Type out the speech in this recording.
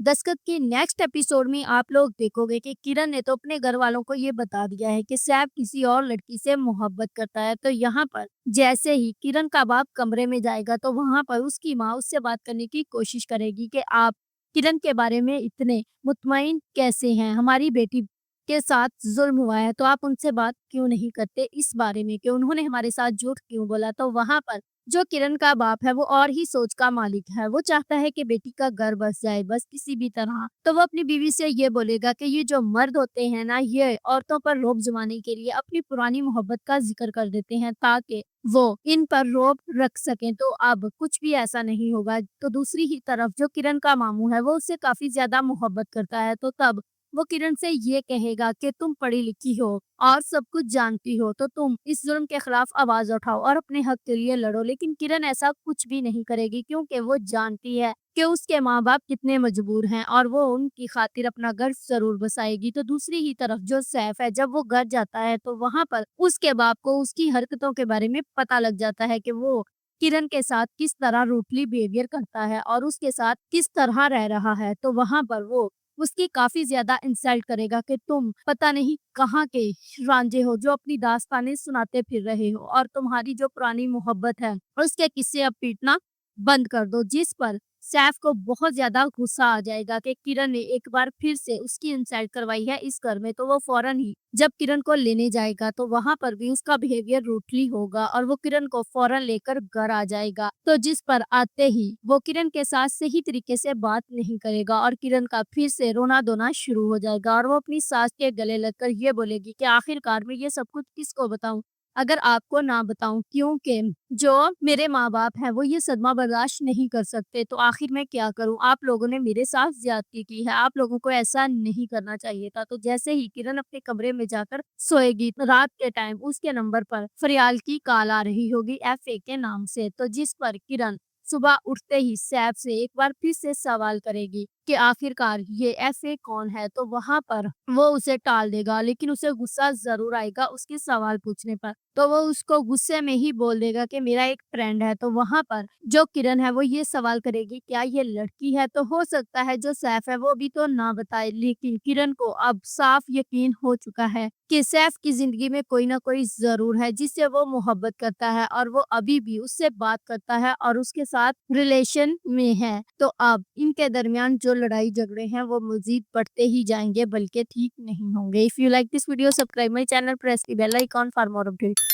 दस्तखत के next episode में आप लोग देखोगे कि किरण ने तो अपने घर वालों को ये बता दिया है कि सैफ किसी और लड़की से मोहब्बत करता है। तो यहाँ पर जैसे ही किरण का बाप कमरे में जाएगा तो वहां पर उसकी माँ उससे बात करने की कोशिश करेगी कि आप किरण के बारे में इतने मुतमईन कैसे हैं, हमारी बेटी के साथ जुल्म हुआ है तो आप उनसे बात क्यों नहीं करते इस बारे में कि उन्होंने हमारे साथ झूठ क्यों बोला। तो वहां पर जो किरण का बाप है वो और ही सोच का मालिक है। वो चाहता है कि बेटी का घर बस जाए बस किसी भी तरह। तो वो अपनी बीवी से ये बोलेगा कि ये जो मर्द होते हैं ना, ये औरतों पर रोब जमाने के लिए अपनी पुरानी मोहब्बत का जिक्र कर देते हैं ताकि वो इन पर रोब रख सकें। तो अब कुछ भी ऐसा नहीं होगा। तो दूसरी ही तरफ जो किरण का मामू है वो उससे काफी ज्यादा मोहब्बत करता है। तो तब वो किरण से ये कहेगा कि तुम पढ़ी लिखी हो और सब कुछ जानती हो तो तुम इस जुल्म के खिलाफ आवाज उठाओ और अपने हक के लिए लड़ो। लेकिन किरण ऐसा कुछ भी नहीं करेगी क्योंकि वो जानती है कि उसके माँ बाप कितने मजबूर हैं और वो उनकी खातिर अपना घर जरूर बसाएगी। तो दूसरी ही तरफ जो सैफ है जब वो घर जाता है तो वहां पर उसके बाप को उसकी हरकतों के बारे में पता लग जाता है कि वो किरण के साथ किस तरह रूटली बिहेवियर करता है और उसके साथ किस तरह रह रहा है। तो वहां पर वो उसकी काफ़ी ज़्यादा इंसल्ट करेगा कि तुम पता नहीं कहाँ के रांझे हो जो अपनी दास्तानें सुनाते फिर रहे हो और तुम्हारी जो पुरानी मोहब्बत है उसके किस्से अब पीटना बंद कर दो। जिस पर सैफ को बहुत ज़्यादा गुस्सा आ जाएगा कि किरण ने एक बार फिर से उसकी इंसल्ट करवाई है इस घर में। तो वो फौरन ही जब किरण को लेने जाएगा तो वहां पर भी उसका बिहेवियर रूटली होगा और वो किरण को फौरन लेकर घर आ जाएगा। तो जिस पर आते ही वो किरण के साथ सही तरीके से बात नहीं करेगा और किरण का फिर से रोना धोना शुरू हो जाएगा और वो अपनी सास के गले लगकर ये बोलेगी कि आखिरकार मैं ये सब कुछ किसको बताऊं अगर आपको ना बताऊं, क्योंकि जो मेरे माँ-बाप हैं वो ये सदमा बर्दाश्त नहीं कर सकते। तो आखिर मैं क्या करूँ? आप लोगों ने मेरे साथ ज़्यादती की है, आप लोगों को ऐसा नहीं करना चाहिए था। तो जैसे ही किरण अपने कमरे में जाकर सोएगी तो रात के टाइम उसके नंबर पर फरियाल की कॉल आ रही होगी एफए के नाम से। तो जिस पर किरण सुबह उठते ही सैफ से एक बार फिर से सवाल करेगी कि आखिरकार ये एफए कौन है। तो वहां पर वो उसे टाल देगा लेकिन उसे गुस्सा जरूर आएगा उसके सवाल पूछने पर। तो वो उसको गुस्से में ही बोल देगा कि मेरा एक फ्रेंड है। तो वहां पर जो किरण है वो ये सवाल करेगी क्या ये लड़की है। तो हो सकता है जो सैफ है वो भी तो ना बताए, लेकिन किरण को अब साफ यकीन हो चुका है कि सैफ की जिंदगी में कोई ना कोई जरूर है जिससे वो मोहब्बत करता है और वो अभी भी उससे बात करता है और उसके साथ रिलेशन में है। तो अब इनके दरमियान जो लड़ाई झगड़े हैं वो मजीद बढ़ते ही जाएंगे बल्कि ठीक नहीं होंगे। If you like this video subscribe my channel, press the bell icon for more update.